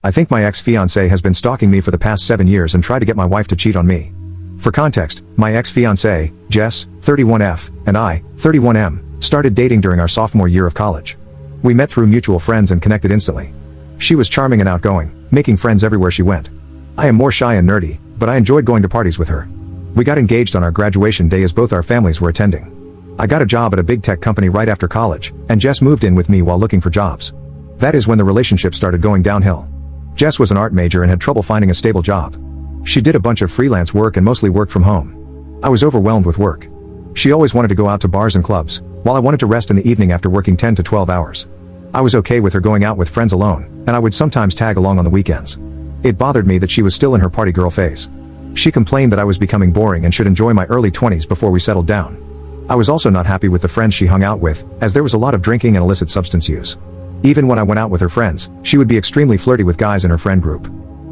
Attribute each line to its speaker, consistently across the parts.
Speaker 1: I think my ex-fiancé has been stalking me for the past 7 years and tried to get my wife to cheat on me. For context, my ex-fiancé, Jess, 31F, and I, 31M, started dating during our sophomore year of college. We met through mutual friends and connected instantly. She was charming and outgoing, making friends everywhere she went. I am more shy and nerdy, but I enjoyed going to parties with her. We got engaged on our graduation day as both our families were attending. I got a job at a big tech company right after college, and Jess moved in with me while looking for jobs. That is when the relationship started going downhill. Jess was an art major and had trouble finding a stable job. She did a bunch of freelance work and mostly worked from home. I was overwhelmed with work. She always wanted to go out to bars and clubs, while I wanted to rest in the evening after working 10 to 12 hours. I was okay with her going out with friends alone, and I would sometimes tag along on the weekends. It bothered me that she was still in her party girl phase. She complained that I was becoming boring and should enjoy my early 20s before we settled down. I was also not happy with the friends she hung out with, as there was a lot of drinking and illicit substance use. Even when I went out with her friends, she would be extremely flirty with guys in her friend group.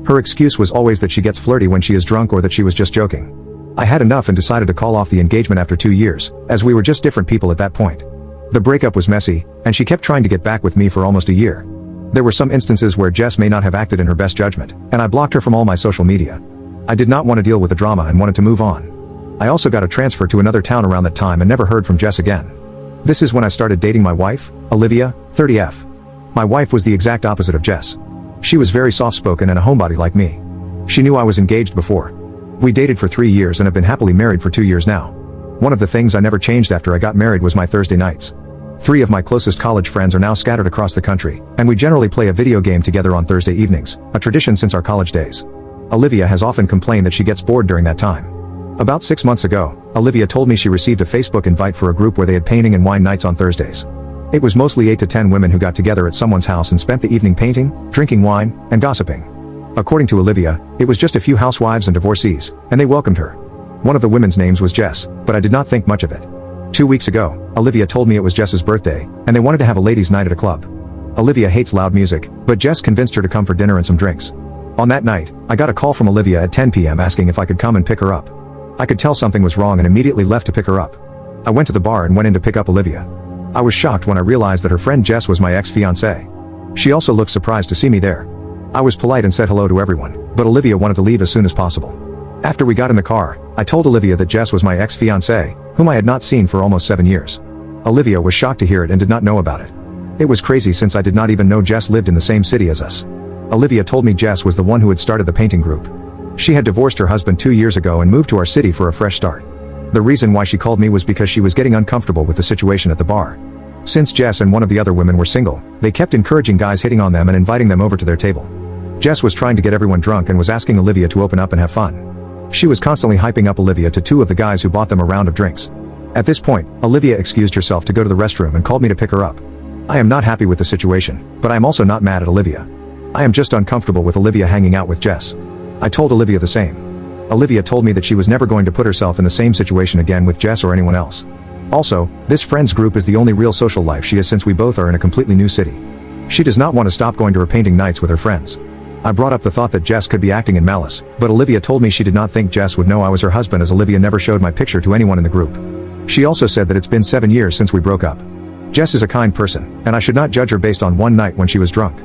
Speaker 1: Her excuse was always that she gets flirty when she is drunk or that she was just joking. I had enough and decided to call off the engagement after 2 years, as we were just different people at that point. The breakup was messy, and she kept trying to get back with me for almost a year. There were some instances where Jess may not have acted in her best judgment, and I blocked her from all my social media. I did not want to deal with the drama and wanted to move on. I also got a transfer to another town around that time and never heard from Jess again. This is when I started dating my wife, Olivia, 30F. My wife was the exact opposite of Jess. She was very soft-spoken and a homebody like me. She knew I was engaged before. We dated for 3 years and have been happily married for 2 years now. One of the things I never changed after I got married was my Thursday nights. 3 of my closest college friends are now scattered across the country, and we generally play a video game together on Thursday evenings, a tradition since our college days. Olivia has often complained that she gets bored during that time. About 6 months ago, Olivia told me she received a Facebook invite for a group where they had painting and wine nights on Thursdays. It was mostly 8 to 10 women who got together at someone's house and spent the evening painting, drinking wine, and gossiping. According to Olivia, it was just a few housewives and divorcees, and they welcomed her. One of the women's names was Jess, but I did not think much of it. 2 weeks ago, Olivia told me it was Jess's birthday, and they wanted to have a ladies' night at a club. Olivia hates loud music, but Jess convinced her to come for dinner and some drinks. On that night, I got a call from Olivia at 10 p.m. asking if I could come and pick her up. I could tell something was wrong and immediately left to pick her up. I went to the bar and went in to pick up Olivia. I was shocked when I realized that her friend Jess was my ex-fiancé. She also looked surprised to see me there. I was polite and said hello to everyone, but Olivia wanted to leave as soon as possible. After we got in the car, I told Olivia that Jess was my ex-fiancé, whom I had not seen for almost 7 years. Olivia was shocked to hear it and did not know about it. It was crazy since I did not even know Jess lived in the same city as us. Olivia told me Jess was the one who had started the painting group. She had divorced her husband 2 years ago and moved to our city for a fresh start. The reason why she called me was because she was getting uncomfortable with the situation at the bar. Since Jess and one of the other women were single, they kept encouraging guys hitting on them and inviting them over to their table. Jess was trying to get everyone drunk and was asking Olivia to open up and have fun. She was constantly hyping up Olivia to 2 of the guys who bought them a round of drinks. At this point, Olivia excused herself to go to the restroom and called me to pick her up. I am not happy with the situation, but I am also not mad at Olivia. I am just uncomfortable with Olivia hanging out with Jess. I told Olivia the same. Olivia told me that she was never going to put herself in the same situation again with Jess or anyone else. Also, this friends group is the only real social life she has since we both are in a completely new city. She does not want to stop going to her painting nights with her friends. I brought up the thought that Jess could be acting in malice, but Olivia told me she did not think Jess would know I was her husband as Olivia never showed my picture to anyone in the group. She also said that it's been 7 years since we broke up. Jess is a kind person, and I should not judge her based on one night when she was drunk.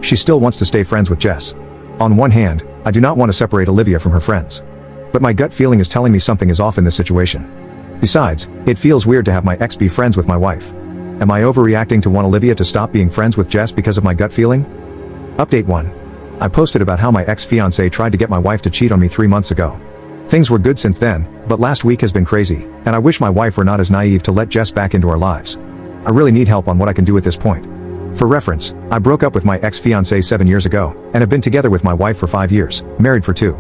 Speaker 1: She still wants to stay friends with Jess. On one hand, I do not want to separate Olivia from her friends. But my gut feeling is telling me something is off in this situation. Besides, it feels weird to have my ex be friends with my wife. Am I overreacting to want Olivia to stop being friends with Jess because of my gut feeling? Update 1. I posted about how my ex-fiancé tried to get my wife to cheat on me 3 months ago. Things were good since then, but last week has been crazy, and I wish my wife were not as naive to let Jess back into our lives. I really need help on what I can do at this point. For reference, I broke up with my ex-fiancé 7 years ago, and have been together with my wife for 5 years, married for 2.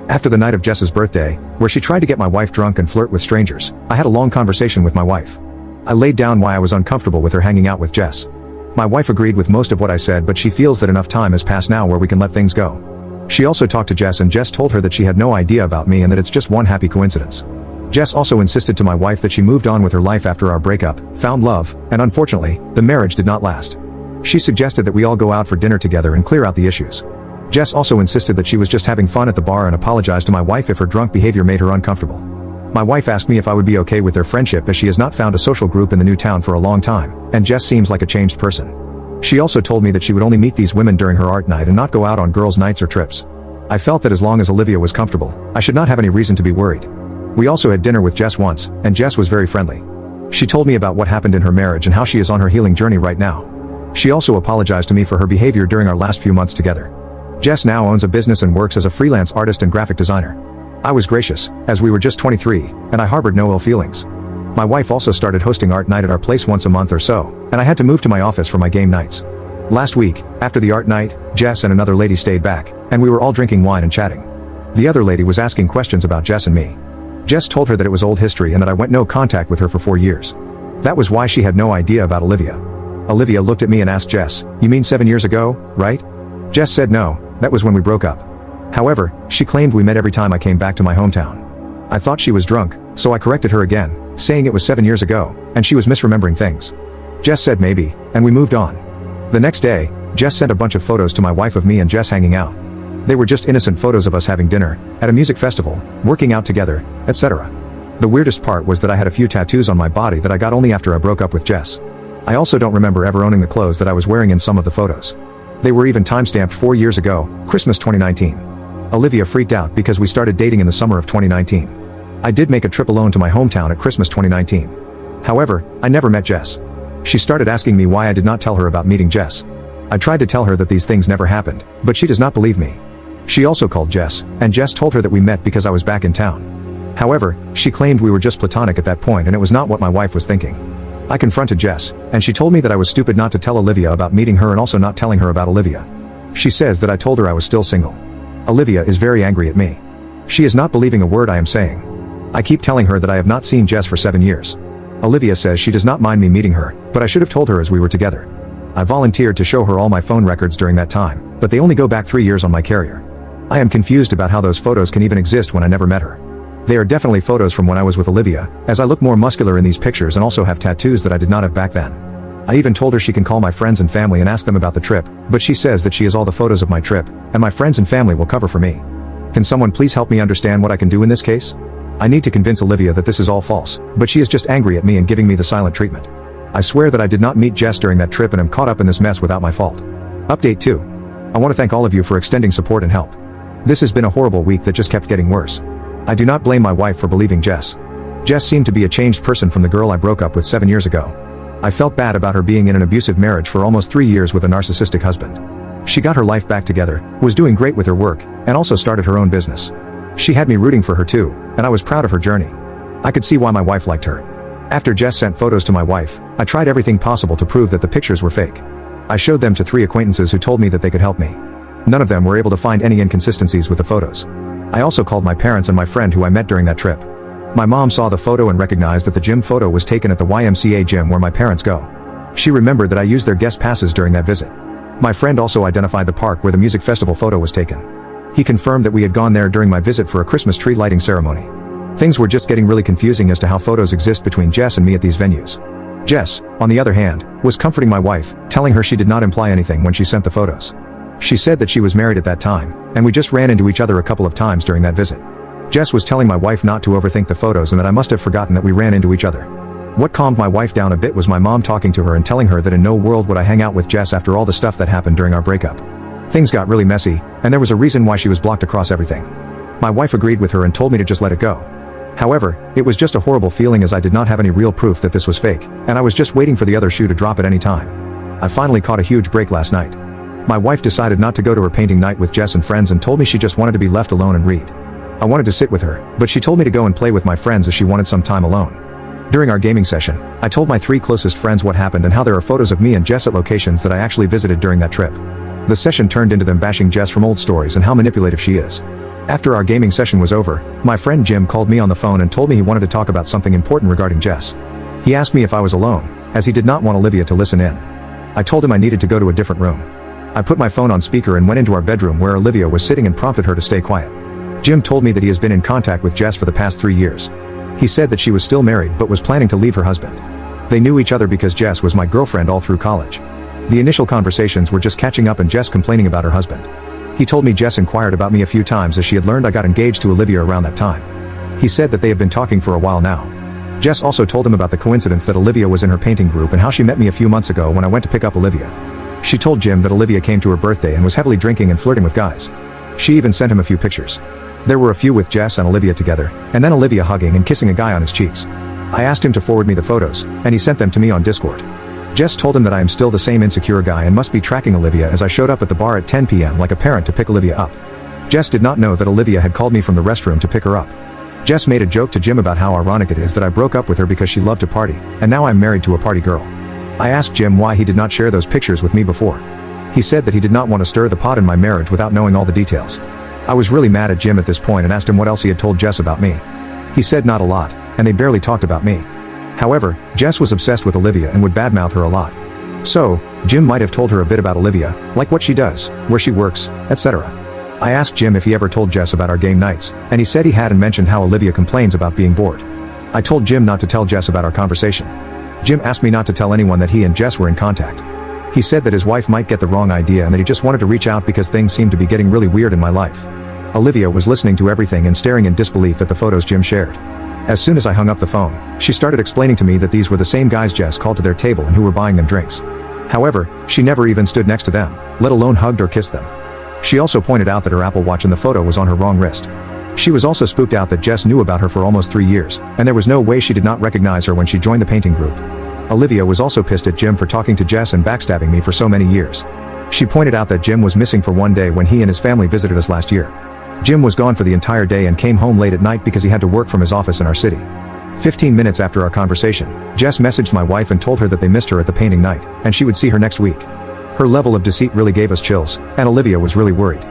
Speaker 1: After the night of Jess's birthday, where she tried to get my wife drunk and flirt with strangers, I had a long conversation with my wife. I laid down why I was uncomfortable with her hanging out with Jess. My wife agreed with most of what I said, but she feels that enough time has passed now where we can let things go. She also talked to Jess and Jess told her that she had no idea about me and that it's just one happy coincidence. Jess also insisted to my wife that she moved on with her life after our breakup, found love, and unfortunately, the marriage did not last. She suggested that we all go out for dinner together and clear out the issues. Jess also insisted that she was just having fun at the bar and apologized to my wife if her drunk behavior made her uncomfortable. My wife asked me if I would be okay with their friendship as she has not found a social group in the new town for a long time, and Jess seems like a changed person. She also told me that she would only meet these women during her art night and not go out on girls' nights or trips. I felt that as long as Olivia was comfortable, I should not have any reason to be worried. We also had dinner with Jess once, and Jess was very friendly. She told me about what happened in her marriage and how she is on her healing journey right now. She also apologized to me for her behavior during our last few months together. Jess now owns a business and works as a freelance artist and graphic designer. I was gracious, as we were just 23, and I harbored no ill feelings. My wife also started hosting art night at our place once a month or so, and I had to move to my office for my game nights. Last week, after the art night, Jess and another lady stayed back, and we were all drinking wine and chatting. The other lady was asking questions about Jess and me. Jess told her that it was old history and that I went no contact with her for 4 years. That was why she had no idea about Olivia. Olivia looked at me and asked Jess, "You mean 7 years ago, right?" Jess said no, that was when we broke up. However, she claimed we met every time I came back to my hometown. I thought she was drunk, so I corrected her again, saying it was 7 years ago, and she was misremembering things. Jess said maybe, and we moved on. The next day, Jess sent a bunch of photos to my wife of me and Jess hanging out. They were just innocent photos of us having dinner, at a music festival, working out together, etc. The weirdest part was that I had a few tattoos on my body that I got only after I broke up with Jess. I also don't remember ever owning the clothes that I was wearing in some of the photos. They were even timestamped 4 years ago, Christmas 2019. Olivia freaked out because we started dating in the summer of 2019. I did make a trip alone to my hometown at Christmas 2019. However, I never met Jess. She started asking me why I did not tell her about meeting Jess. I tried to tell her that these things never happened, but she does not believe me. She also called Jess, and Jess told her that we met because I was back in town. However, she claimed we were just platonic at that point and it was not what my wife was thinking. I confronted Jess, and she told me that I was stupid not to tell Olivia about meeting her and also not telling her about Olivia. She says that I told her I was still single. Olivia is very angry at me. She is not believing a word I am saying. I keep telling her that I have not seen Jess for 7 years. Olivia says she does not mind me meeting her, but I should have told her as we were together. I volunteered to show her all my phone records during that time, but they only go back 3 years on my carrier. I am confused about how those photos can even exist when I never met her. They are definitely photos from when I was with Olivia, as I look more muscular in these pictures and also have tattoos that I did not have back then. I even told her she can call my friends and family and ask them about the trip, but she says that she has all the photos of my trip, and my friends and family will cover for me. Can someone please help me understand what I can do in this case? I need to convince Olivia that this is all false, but she is just angry at me and giving me the silent treatment. I swear that I did not meet Jess during that trip and am caught up in this mess without my fault. Update 2. I want to thank all of you for extending support and help. This has been a horrible week that just kept getting worse. I do not blame my wife for believing Jess. Jess seemed to be a changed person from the girl I broke up with 7 years ago. I felt bad about her being in an abusive marriage for almost 3 years with a narcissistic husband. She got her life back together, was doing great with her work, and also started her own business. She had me rooting for her too, and I was proud of her journey. I could see why my wife liked her. After Jess sent photos to my wife, I tried everything possible to prove that the pictures were fake. I showed them to 3 acquaintances who told me that they could help me. None of them were able to find any inconsistencies with the photos. I also called my parents and my friend who I met during that trip. My mom saw the photo and recognized that the gym photo was taken at the YMCA gym where my parents go. She remembered that I used their guest passes during that visit. My friend also identified the park where the music festival photo was taken. He confirmed that we had gone there during my visit for a Christmas tree lighting ceremony. Things were just getting really confusing as to how photos exist between Jess and me at these venues. Jess, on the other hand, was comforting my wife, telling her she did not imply anything when she sent the photos. She said that she was married at that time, and we just ran into each other a couple of times during that visit. Jess was telling my wife not to overthink the photos and that I must have forgotten that we ran into each other. What calmed my wife down a bit was my mom talking to her and telling her that in no world would I hang out with Jess after all the stuff that happened during our breakup. Things got really messy, and there was a reason why she was blocked across everything. My wife agreed with her and told me to just let it go. However, it was just a horrible feeling as I did not have any real proof that this was fake, and I was just waiting for the other shoe to drop at any time. I finally caught a huge break last night. My wife decided not to go to her painting night with Jess and friends and told me she just wanted to be left alone and read. I wanted to sit with her, but she told me to go and play with my friends as she wanted some time alone. During our gaming session, I told my 3 closest friends what happened and how there are photos of me and Jess at locations that I actually visited during that trip. The session turned into them bashing Jess from old stories and how manipulative she is. After our gaming session was over, my friend Jim called me on the phone and told me he wanted to talk about something important regarding Jess. He asked me if I was alone, as he did not want Olivia to listen in. I told him I needed to go to a different room. I put my phone on speaker and went into our bedroom where Olivia was sitting and prompted her to stay quiet. Jim told me that he has been in contact with Jess for the past 3 years. He said that she was still married but was planning to leave her husband. They knew each other because Jess was my girlfriend all through college. The initial conversations were just catching up and Jess complaining about her husband. He told me Jess inquired about me a few times as she had learned I got engaged to Olivia around that time. He said that they have been talking for a while now. Jess also told him about the coincidence that Olivia was in her painting group and how she met me a few months ago when I went to pick up Olivia. She told Jim that Olivia came to her birthday and was heavily drinking and flirting with guys. She even sent him a few pictures. There were a few with Jess and Olivia together, and then Olivia hugging and kissing a guy on his cheeks. I asked him to forward me the photos, and he sent them to me on Discord. Jess told him that I am still the same insecure guy and must be tracking Olivia as I showed up at the bar at 10 p.m. like a parent to pick Olivia up. Jess did not know that Olivia had called me from the restroom to pick her up. Jess made a joke to Jim about how ironic it is that I broke up with her because she loved to party, and now I'm married to a party girl. I asked Jim why he did not share those pictures with me before. He said that he did not want to stir the pot in my marriage without knowing all the details. I was really mad at Jim at this point and asked him what else he had told Jess about me. He said not a lot, and they barely talked about me. However, Jess was obsessed with Olivia and would badmouth her a lot. So, Jim might have told her a bit about Olivia, like what she does, where she works, etc. I asked Jim if he ever told Jess about our game nights, and he said he had and mentioned how Olivia complains about being bored. I told Jim not to tell Jess about our conversation. Jim asked me not to tell anyone that he and Jess were in contact. He said that his wife might get the wrong idea and that he just wanted to reach out because things seemed to be getting really weird in my life. Olivia was listening to everything and staring in disbelief at the photos Jim shared. As soon as I hung up the phone, she started explaining to me that these were the same guys Jess called to their table and who were buying them drinks. However, she never even stood next to them, let alone hugged or kissed them. She also pointed out that her Apple Watch in the photo was on her wrong wrist. She was also spooked out that Jess knew about her for almost 3 years, and there was no way she did not recognize her when she joined the painting group. Olivia was also pissed at Jim for talking to Jess and backstabbing me for so many years. She pointed out that Jim was missing for one day when he and his family visited us last year. Jim was gone for the entire day and came home late at night because he had to work from his office in our city. 15 minutes after our conversation, Jess messaged my wife and told her that they missed her at the painting night, and she would see her next week. Her level of deceit really gave us chills, and Olivia was really worried.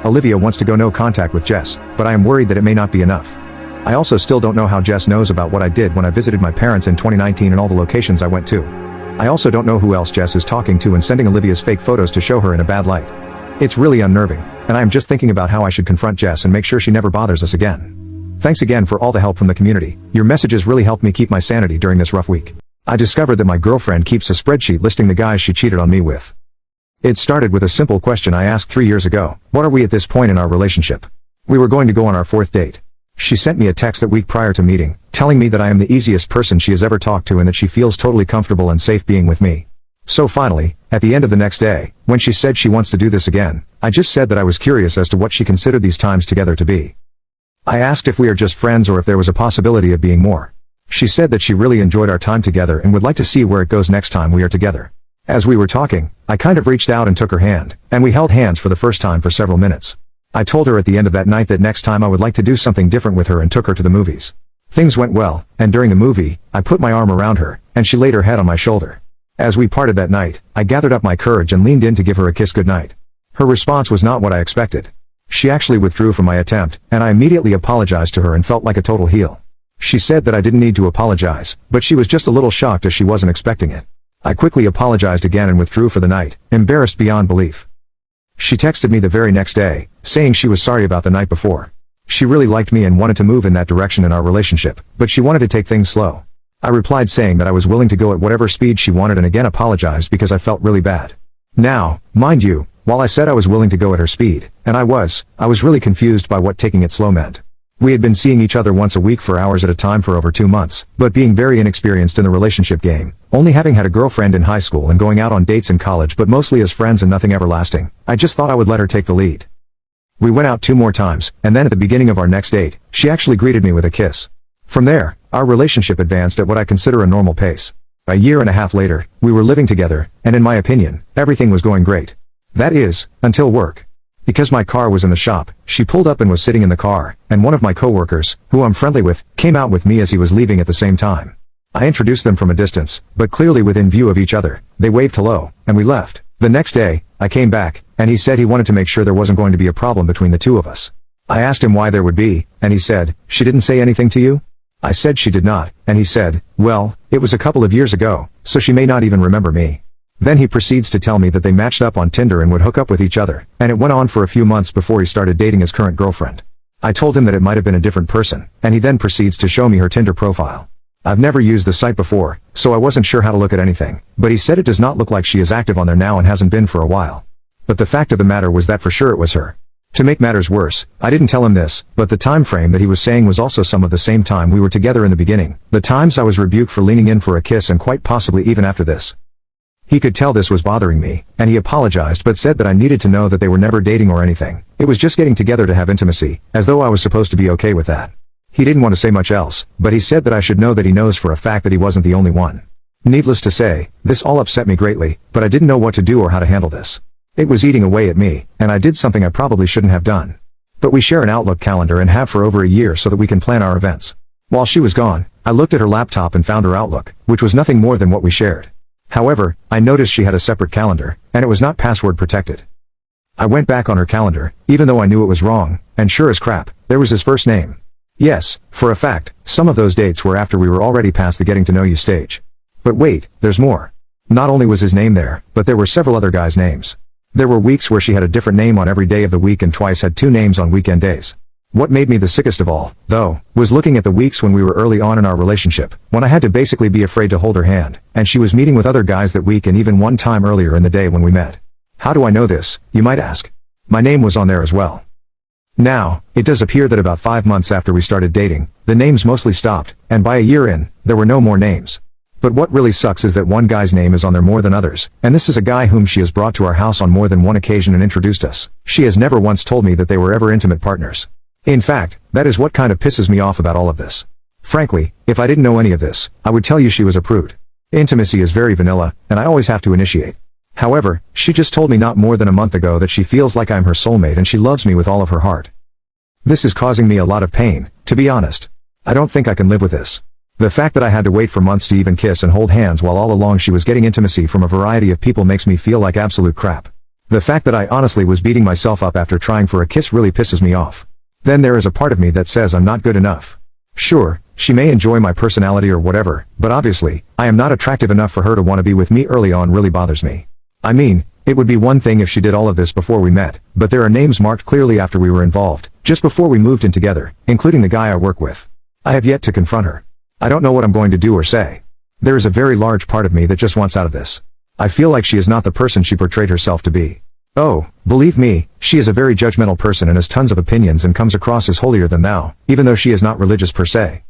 Speaker 1: Olivia wants to go no contact with Jess, but I am worried that it may not be enough. I also still don't know how Jess knows about what I did when I visited my parents in 2019 and all the locations I went to. I also don't know who else Jess is talking to and sending Olivia's fake photos to show her in a bad light. It's really unnerving, and I am just thinking about how I should confront Jess and make sure she never bothers us again. Thanks again for all the help from the community. Your messages really helped me keep my sanity during this rough week. I discovered that my girlfriend keeps a spreadsheet listing the guys she cheated on me with. It started with a simple question I asked 3 years ago. What are we at this point in our relationship? We were going to go on our 4th date. She sent me a text that week prior to meeting, telling me that I am the easiest person she has ever talked to and that she feels totally comfortable and safe being with me. So finally, at the end of the next day, when she said she wants to do this again, I just said that I was curious as to what she considered these times together to be. I asked if we are just friends or if there was a possibility of being more. She said that she really enjoyed our time together and would like to see where it goes next time we are together. As we were talking, I kind of reached out and took her hand, and we held hands for the first time for several minutes. I told her at the end of that night that next time I would like to do something different with her and took her to the movies. Things went well, and during the movie, I put my arm around her, and she laid her head on my shoulder. As we parted that night, I gathered up my courage and leaned in to give her a kiss goodnight. Her response was not what I expected. She actually withdrew from my attempt, and I immediately apologized to her and felt like a total heel. She said that I didn't need to apologize, but she was just a little shocked as she wasn't expecting it. I quickly apologized again and withdrew for the night, embarrassed beyond belief. She texted me the very next day, saying she was sorry about the night before. She really liked me and wanted to move in that direction in our relationship, but she wanted to take things slow. I replied saying that I was willing to go at whatever speed she wanted and again apologized because I felt really bad. Now, mind you, while I said I was willing to go at her speed, and I was really confused by what taking it slow meant. We had been seeing each other once a week for hours at a time for over 2 months, but being very inexperienced in the relationship game, only having had a girlfriend in high school and going out on dates in college but mostly as friends and nothing everlasting, I just thought I would let her take the lead. We went out 2 more times, and then at the beginning of our next date, she actually greeted me with a kiss. From there, our relationship advanced at what I consider a normal pace. A year and a half later, we were living together, and in my opinion, everything was going great. That is, until work. Because my car was in the shop, she pulled up and was sitting in the car, and one of my coworkers, who I'm friendly with, came out with me as he was leaving at the same time. I introduced them from a distance, but clearly within view of each other. They waved hello, and we left. The next day, I came back, and he said he wanted to make sure there wasn't going to be a problem between the two of us. I asked him why there would be, and he said, "She didn't say anything to you?" I said she did not, and he said, "Well, it was a couple of years ago, so she may not even remember me." Then he proceeds to tell me that they matched up on Tinder and would hook up with each other, and it went on for a few months before he started dating his current girlfriend. I told him that it might have been a different person, and he then proceeds to show me her Tinder profile. I've never used the site before, so I wasn't sure how to look at anything, but he said it does not look like she is active on there now and hasn't been for a while. But the fact of the matter was that for sure it was her. To make matters worse, I didn't tell him this, but the time frame that he was saying was also some of the same time we were together in the beginning, the times I was rebuked for leaning in for a kiss and quite possibly even after this. He could tell this was bothering me, and he apologized but said that I needed to know that they were never dating or anything. It was just getting together to have intimacy, as though I was supposed to be okay with that. He didn't want to say much else, but he said that I should know that he knows for a fact that he wasn't the only one. Needless to say, this all upset me greatly, but I didn't know what to do or how to handle this. It was eating away at me, and I did something I probably shouldn't have done. But we share an Outlook calendar and have for over a year so that we can plan our events. While she was gone, I looked at her laptop and found her Outlook, which was nothing more than what we shared. However, I noticed she had a separate calendar, and it was not password protected. I went back on her calendar, even though I knew it was wrong, and sure as crap, there was his first name. Yes, for a fact, some of those dates were after we were already past the getting to know you stage. But wait, there's more. Not only was his name there, but there were several other guys' names. There were weeks where she had a different name on every day of the week and twice had 2 names on weekend days. What made me the sickest of all, though, was looking at the weeks when we were early on in our relationship, when I had to basically be afraid to hold her hand, and she was meeting with other guys that week and even one time earlier in the day when we met. How do I know this, you might ask? My name was on there as well. Now, it does appear that about 5 months after we started dating, the names mostly stopped, and by a year in, there were no more names. But what really sucks is that one guy's name is on there more than others, and this is a guy whom she has brought to our house on more than one occasion and introduced us. She has never once told me that they were ever intimate partners. In fact, that is what kind of pisses me off about all of this. Frankly, if I didn't know any of this, I would tell you she was a prude. Intimacy is very vanilla, and I always have to initiate. However, she just told me not more than a month ago that she feels like I'm her soulmate and she loves me with all of her heart. This is causing me a lot of pain, to be honest. I don't think I can live with this. The fact that I had to wait for months to even kiss and hold hands while all along she was getting intimacy from a variety of people makes me feel like absolute crap. The fact that I honestly was beating myself up after trying for a kiss really pisses me off. Then there is a part of me that says I'm not good enough. Sure, she may enjoy my personality or whatever, but obviously, I am not attractive enough for her to want to be with me early on really bothers me. I mean, it would be one thing if she did all of this before we met, but there are names marked clearly after we were involved, just before we moved in together, including the guy I work with. I have yet to confront her. I don't know what I'm going to do or say. There is a very large part of me that just wants out of this. I feel like she is not the person she portrayed herself to be. Oh, believe me, she is a very judgmental person and has tons of opinions and comes across as holier than thou, even though she is not religious per se.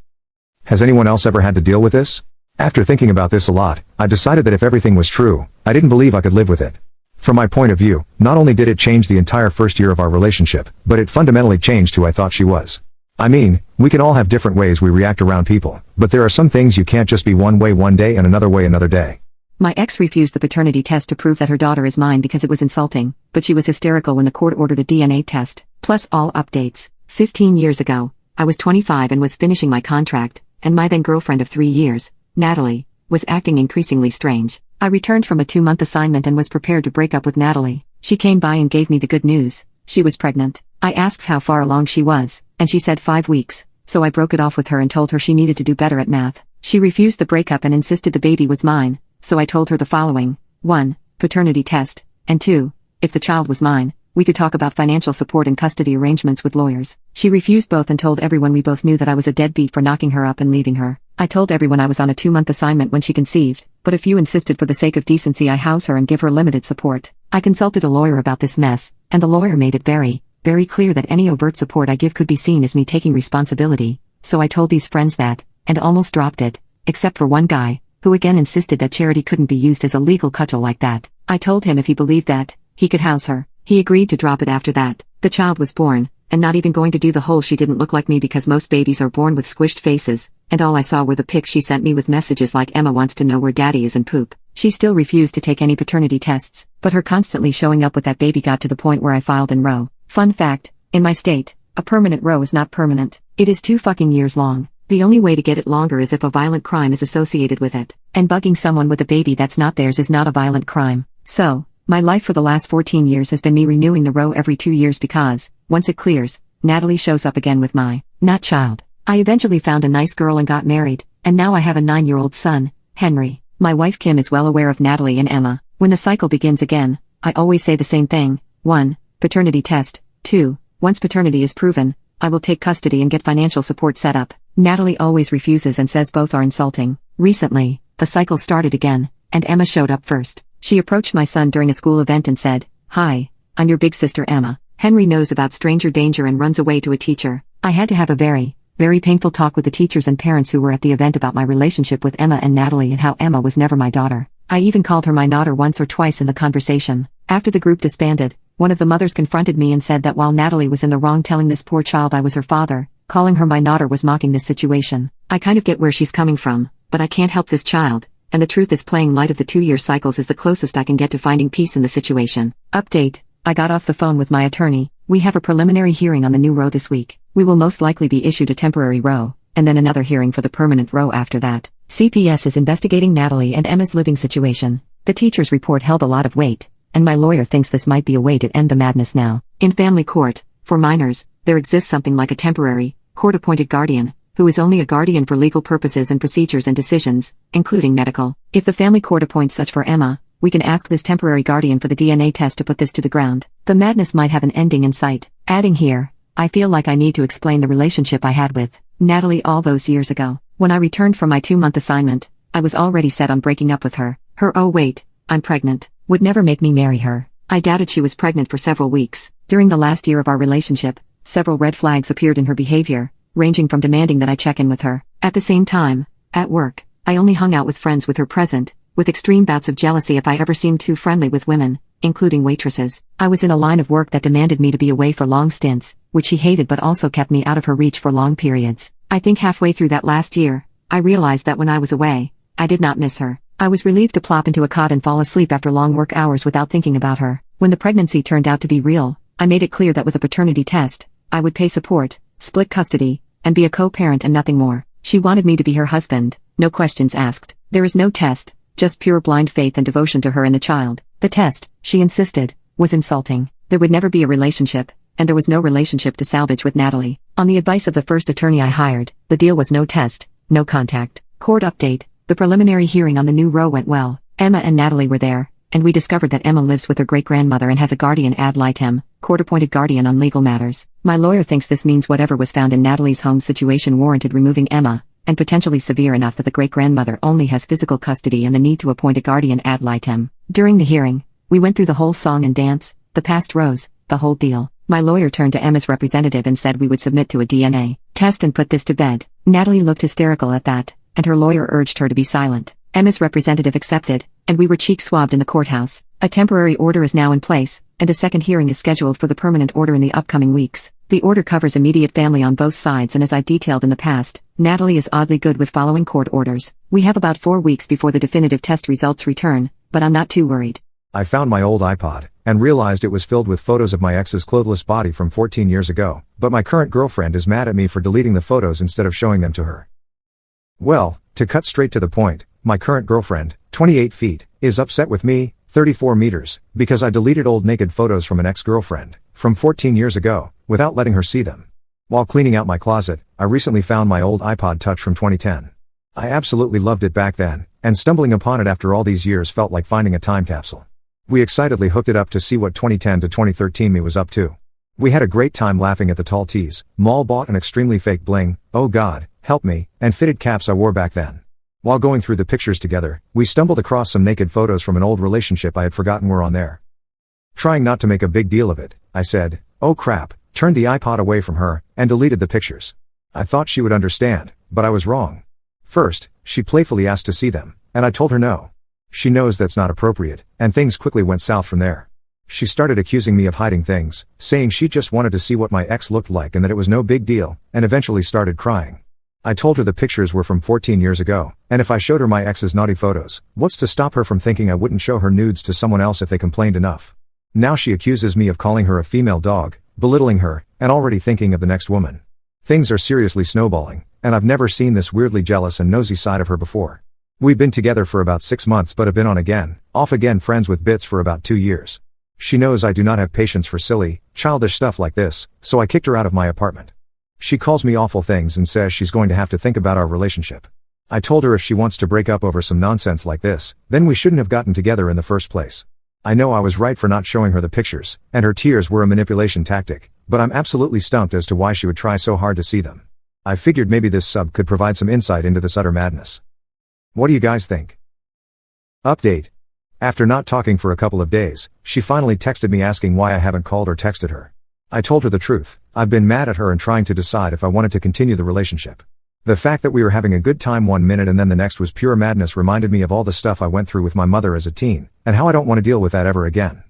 Speaker 1: Has anyone else ever had to deal with this? After thinking about this a lot, I decided that if everything was true, I didn't believe I could live with it. From my point of view, not only did it change the entire first year of our relationship, but it fundamentally changed who I thought she was. I mean, we can all have different ways we react around people, but there are some things you can't just be one way one day and another way another day.
Speaker 2: My ex refused the paternity test to prove that her daughter is mine because it was insulting, but she was hysterical when the court ordered a DNA test. Plus all updates. 15 years ago, I was 25 and was finishing my contract, and my then girlfriend of 3 years, Natalie, was acting increasingly strange. I returned from a 2-month assignment and was prepared to break up with Natalie. She came by and gave me the good news. She was pregnant. I asked how far along she was, and she said 5 weeks, so I broke it off with her and told her she needed to do better at math. She refused the breakup and insisted the baby was mine. So I told her the following: 1. Paternity test, and 2. If the child was mine, we could talk about financial support and custody arrangements with lawyers. She refused both and told everyone we both knew that I was a deadbeat for knocking her up and leaving her. I told everyone I was on a 2-month assignment when she conceived, but a few insisted for the sake of decency I house her and give her limited support. I consulted a lawyer about this mess, and the lawyer made it very clear that any overt support I give could be seen as me taking responsibility, so I told these friends that, and almost dropped it, except for one guy, who again insisted that charity couldn't be used as a legal cudgel like that. I told him if he believed that, he could house her. He agreed to drop it after that. The child was born, and not even going to do the whole she didn't look like me because most babies are born with squished faces, and all I saw were the pics she sent me with messages like Emma wants to know where daddy is and poop. She still refused to take any paternity tests, but her constantly showing up with that baby got to the point where I filed in Roe. Fun fact, in my state, a permanent Roe is not permanent. It is 2 fucking years long. The only way to get it longer is if a violent crime is associated with it. And bugging someone with a baby that's not theirs is not a violent crime. So, my life for the last 14 years has been me renewing the Roe every 2 years because, once it clears, Natalie shows up again with my not child. I eventually found a nice girl and got married, and now I have a 9-year-old son, Henry. My wife Kim is well aware of Natalie and Emma. When the cycle begins again, I always say the same thing. 1. Paternity test. 2. Once paternity is proven, I will take custody and get financial support set up. Natalie always refuses and says both are insulting. Recently, the cycle started again, and Emma showed up first. She approached my son during a school event and said, "Hi, I'm your big sister Emma." Henry knows about stranger danger and runs away to a teacher. I had to have a very painful talk with the teachers and parents who were at the event about my relationship with Emma and Natalie and how Emma was never my daughter. I even called her my daughter once or twice in the conversation. After the group disbanded, one of the mothers confronted me and said that while Natalie was in the wrong telling this poor child I was her father, calling her my daughter was mocking this situation. I kind of get where she's coming from, but I can't help this child, and the truth is playing light of the 2-year cycles is the closest I can get to finding peace in the situation. Update: I got off the phone with my attorney. We have a preliminary hearing on the new row this week. We will most likely be issued a temporary row, and then another hearing for the permanent row after that. CPS is investigating Natalie and Emma's living situation. The teacher's report held a lot of weight, and my lawyer thinks this might be a way to end the madness now. In family court, for minors, there exists something like a temporary, court-appointed guardian, who is only a guardian for legal purposes and procedures and decisions, including medical. If the family court appoints such for Emma, we can ask this temporary guardian for the DNA test to put this to the ground. The madness might have an ending in sight. Adding here, I feel like I need to explain the relationship I had with Natalie all those years ago. When I returned from my 2-month assignment, I was already set on breaking up with her. Her "oh wait, I'm pregnant" would never make me marry her. I doubted she was pregnant for several weeks. During the last year of our relationship, several red flags appeared in her behavior, ranging from demanding that I check in with her. At the same time, at work, I only hung out with friends with her present, with extreme bouts of jealousy if I ever seemed too friendly with women, including waitresses. I was in a line of work that demanded me to be away for long stints, which she hated but also kept me out of her reach for long periods. I think halfway through that last year, I realized that when I was away, I did not miss her. I was relieved to plop into a cot and fall asleep after long work hours without thinking about her. When the pregnancy turned out to be real, I made it clear that with a paternity test, I would pay support, split custody, and be a co-parent and nothing more. She wanted me to be her husband, no questions asked. There is no test, just pure blind faith and devotion to her and the child. The test, she insisted, was insulting. There would never be a relationship, and there was no relationship to salvage with Natalie. On the advice of the first attorney I hired, the deal was no test, no contact. Court update: the preliminary hearing on the new row went well. Emma and Natalie were there, and we discovered that Emma lives with her great-grandmother and has a guardian ad litem, court-appointed guardian on legal matters. My lawyer thinks this means whatever was found in Natalie's home situation warranted removing Emma, and potentially severe enough that the great-grandmother only has physical custody and the need to appoint a guardian ad litem. During the hearing, we went through the whole song and dance, the past rows, the whole deal. My lawyer turned to Emma's representative and said we would submit to a DNA test and put this to bed. Natalie looked hysterical at that, and her lawyer urged her to be silent. Emma's representative accepted, and we were cheek swabbed in the courthouse. A temporary order is now in place, and a second hearing is scheduled for the permanent order in the upcoming weeks. The order covers immediate family on both sides, and as I've detailed in the past, Natalie is oddly good with following court orders. We have about 4 weeks before the definitive test results return, but I'm not too worried.
Speaker 1: I found my old iPod, and realized it was filled with photos of my ex's clothless body from 14 years ago, but my current girlfriend is mad at me for deleting the photos instead of showing them to her. Well, to cut straight to the point, my current girlfriend, 28 feet, is upset with me, 34 meters, because I deleted old naked photos from an ex-girlfriend, from 14 years ago, without letting her see them. While cleaning out my closet, I recently found my old iPod Touch from 2010. I absolutely loved it back then, and stumbling upon it after all these years felt like finding a time capsule. We excitedly hooked it up to see what 2010 to 2013 me was up to. We had a great time laughing at the tall tees, mall bought and extremely fake bling, oh god, help me, and fitted caps I wore back then. While going through the pictures together, we stumbled across some naked photos from an old relationship I had forgotten were on there. Trying not to make a big deal of it, I said, oh crap, turned the iPod away from her, and deleted the pictures. I thought she would understand, but I was wrong. First, she playfully asked to see them, and I told her no. She knows that's not appropriate, and things quickly went south from there. She started accusing me of hiding things, saying she just wanted to see what my ex looked like and that it was no big deal, and eventually started crying. I told her the pictures were from 14 years ago, and if I showed her my ex's naughty photos, what's to stop her from thinking I wouldn't show her nudes to someone else if they complained enough? Now she accuses me of calling her a female dog, belittling her, and already thinking of the next woman. Things are seriously snowballing, and I've never seen this weirdly jealous and nosy side of her before. We've been together for about 6 months but have been on again, off again friends with bits for about 2 years. She knows I do not have patience for silly, childish stuff like this, so I kicked her out of my apartment. She calls me awful things and says she's going to have to think about our relationship. I told her if she wants to break up over some nonsense like this, then we shouldn't have gotten together in the first place. I know I was right for not showing her the pictures, and her tears were a manipulation tactic, but I'm absolutely stumped as to why she would try so hard to see them. I figured maybe this sub could provide some insight into this utter madness. What do you guys think? Update. After not talking for a couple of days, she finally texted me asking why I haven't called or texted her. I told her the truth. I've been mad at her and trying to decide if I wanted to continue the relationship. The fact that we were having a good time 1 minute and then the next was pure madness reminded me of all the stuff I went through with my mother as a teen, and how I don't want to deal with that ever again.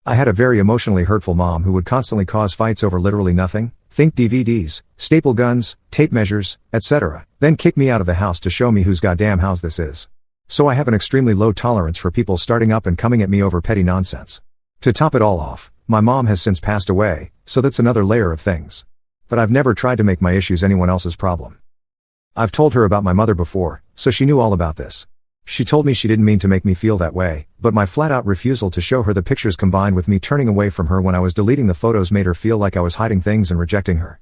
Speaker 1: I had a very emotionally hurtful mom who would constantly cause fights over literally nothing, think DVDs, staple guns, tape measures, etc., then kick me out of the house to show me whose goddamn house this is. So I have an extremely low tolerance for people starting up and coming at me over petty nonsense. To top it all off, my mom has since passed away, so that's another layer of things. But I've never tried to make my issues anyone else's problem. I've told her about my mother before, so she knew all about this. She told me she didn't mean to make me feel that way, but my flat-out refusal to show her the pictures combined with me turning away from her when I was deleting the photos made her feel like I was hiding things and rejecting her.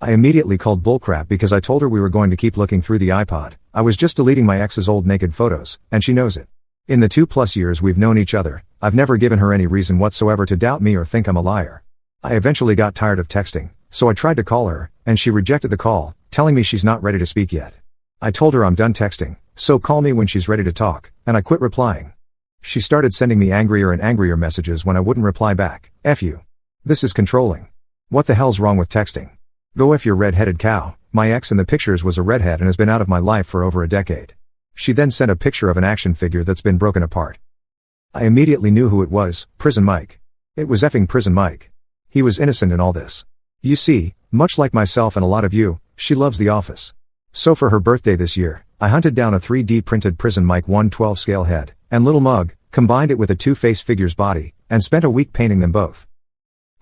Speaker 1: I immediately called bullcrap because I told her we were going to keep looking through the iPod. I was just deleting my ex's old naked photos, and she knows it. In the 2+ years we've known each other, I've never given her any reason whatsoever to doubt me or think I'm a liar. I eventually got tired of texting, so I tried to call her, and she rejected the call, telling me she's not ready to speak yet. I told her I'm done texting, so call me when she's ready to talk, and I quit replying. She started sending me angrier and angrier messages when I wouldn't reply back. F you. This is controlling. What the hell's wrong with texting? Go F your red-headed cow. My ex in the pictures was a redhead and has been out of my life for over a decade. She then sent a picture of an action figure that's been broken apart. I immediately knew who it was, Prison Mike. It was effing Prison Mike. He was innocent in all this. You see, much like myself and a lot of you, she loves The Office. So for her birthday this year, I hunted down a 3D printed Prison Mike 1/12 scale head and little mug, combined it with a Two-Face figure's body, and spent a week painting them both.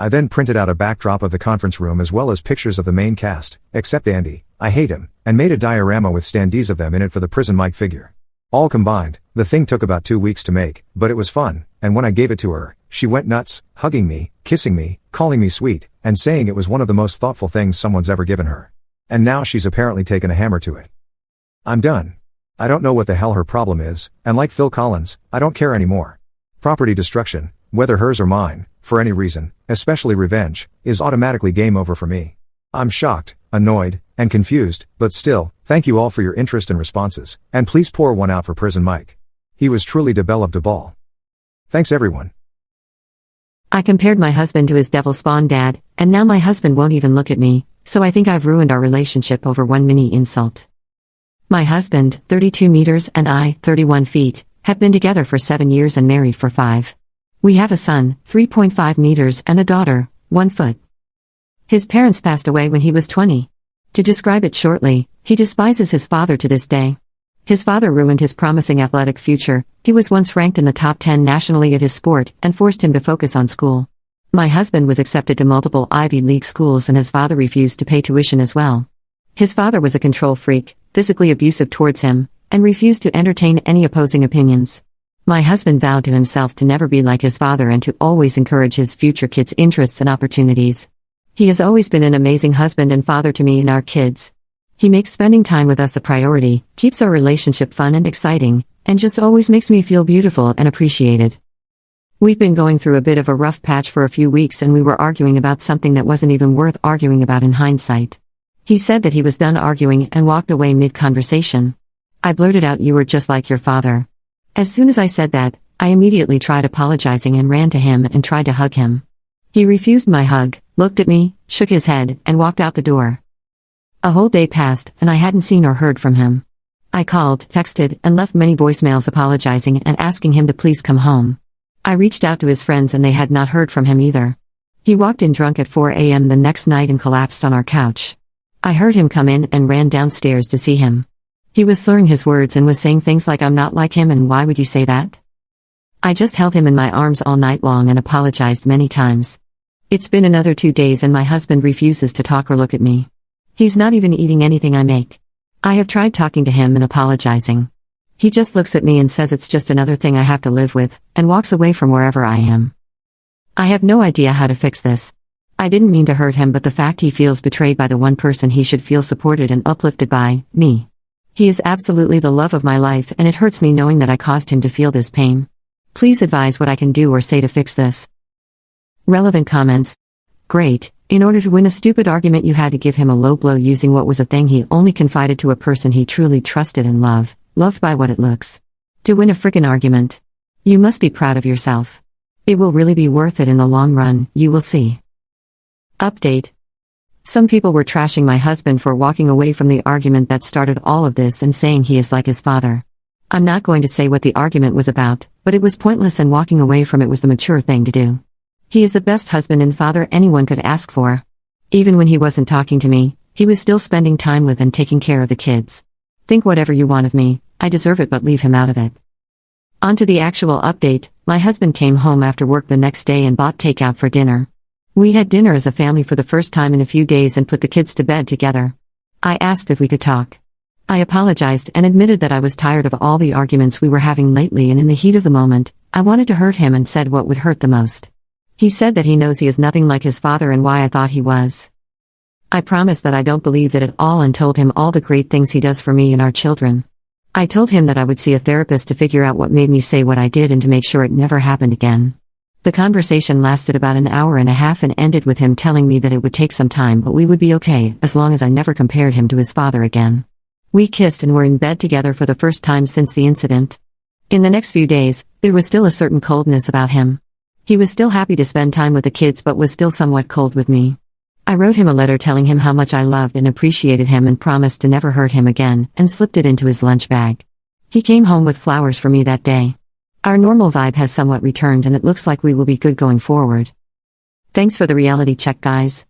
Speaker 1: I then printed out a backdrop of the conference room as well as pictures of the main cast, except Andy, I hate him, and made a diorama with standees of them in it for the Prison Mike figure. All combined, the thing took about 2 weeks to make, but it was fun, and when I gave it to her, she went nuts, hugging me, kissing me, calling me sweet, and saying it was one of the most thoughtful things someone's ever given her. And now she's apparently taken a hammer to it. I'm done. I don't know what the hell her problem is, and like Phil Collins, I don't care anymore. Property destruction, whether hers or mine, for any reason, especially revenge, is automatically game over for me. I'm shocked, annoyed, and confused, but still, thank you all for your interest and responses, and please pour one out for Prison Mike. He was truly de belle of de ball. Thanks everyone.
Speaker 2: I compared my husband to his devil spawn dad, and now my husband won't even look at me, so I think I've ruined our relationship over one mini insult. My husband, 32 meters, and I, 31 feet, have been together for 7 years and married for 5. We have a son, 3.5 meters, and a daughter, 1 foot. His parents passed away when he was 20. To describe it shortly, he despises his father to this day. His father ruined his promising athletic future. He was once ranked in the top 10 nationally at his sport, and forced him to focus on school. My husband was accepted to multiple Ivy League schools and his father refused to pay tuition as well. His father was a control freak, physically abusive towards him, and refused to entertain any opposing opinions. My husband vowed to himself to never be like his father and to always encourage his future kids' interests and opportunities. He has always been an amazing husband and father to me and our kids. He makes spending time with us a priority, keeps our relationship fun and exciting, and just always makes me feel beautiful and appreciated. We've been going through a bit of a rough patch for a few weeks and we were arguing about something that wasn't even worth arguing about in hindsight. He said that he was done arguing and walked away mid-conversation. I blurted out, "You were just like your father." As soon as I said that, I immediately tried apologizing and ran to him and tried to hug him. He refused my hug, looked at me, shook his head, and walked out the door. A whole day passed, and I hadn't seen or heard from him. I called, texted, and left many voicemails apologizing and asking him to please come home. I reached out to his friends and they had not heard from him either. He walked in drunk at 4 a.m. the next night and collapsed on our couch. I heard him come in and ran downstairs to see him. He was slurring his words and was saying things like, "I'm not like him and why would you say that?" I just held him in my arms all night long and apologized many times. It's been another 2 days and my husband refuses to talk or look at me. He's not even eating anything I make. I have tried talking to him and apologizing. He just looks at me and says it's just another thing I have to live with, and walks away from wherever I am. I have no idea how to fix this. I didn't mean to hurt him, but the fact he feels betrayed by the one person he should feel supported and uplifted by, me. He is absolutely the love of my life and it hurts me knowing that I caused him to feel this pain. Please advise what I can do or say to fix this. Relevant comments. Great. In order to win a stupid argument you had to give him a low blow using what was a thing he only confided to a person he truly trusted and loved by what it looks. To win a frickin' argument. You must be proud of yourself. It will really be worth it in the long run, you will see. Update. Some people were trashing my husband for walking away from the argument that started all of this and saying he is like his father. I'm not going to say what the argument was about, but it was pointless and walking away from it was the mature thing to do. He is the best husband and father anyone could ask for. Even when he wasn't talking to me, he was still spending time with and taking care of the kids. Think whatever you want of me, I deserve it, but leave him out of it. On to the actual update. My husband came home after work the next day and bought takeout for dinner. We had dinner as a family for the first time in a few days and put the kids to bed together. I asked if we could talk. I apologized and admitted that I was tired of all the arguments we were having lately, and in the heat of the moment, I wanted to hurt him and said what would hurt the most. He said that he knows he is nothing like his father and why I thought he was. I promised that I don't believe that at all and told him all the great things he does for me and our children. I told him that I would see a therapist to figure out what made me say what I did and to make sure it never happened again. The conversation lasted about an hour and a half and ended with him telling me that it would take some time but we would be okay as long as I never compared him to his father again. We kissed and were in bed together for the first time since the incident. In the next few days, there was still a certain coldness about him. He was still happy to spend time with the kids but was still somewhat cold with me. I wrote him a letter telling him how much I loved and appreciated him and promised to never hurt him again, and slipped it into his lunch bag. He came home with flowers for me that day. Our normal vibe has somewhat returned and it looks like we will be good going forward. Thanks for the reality check, guys.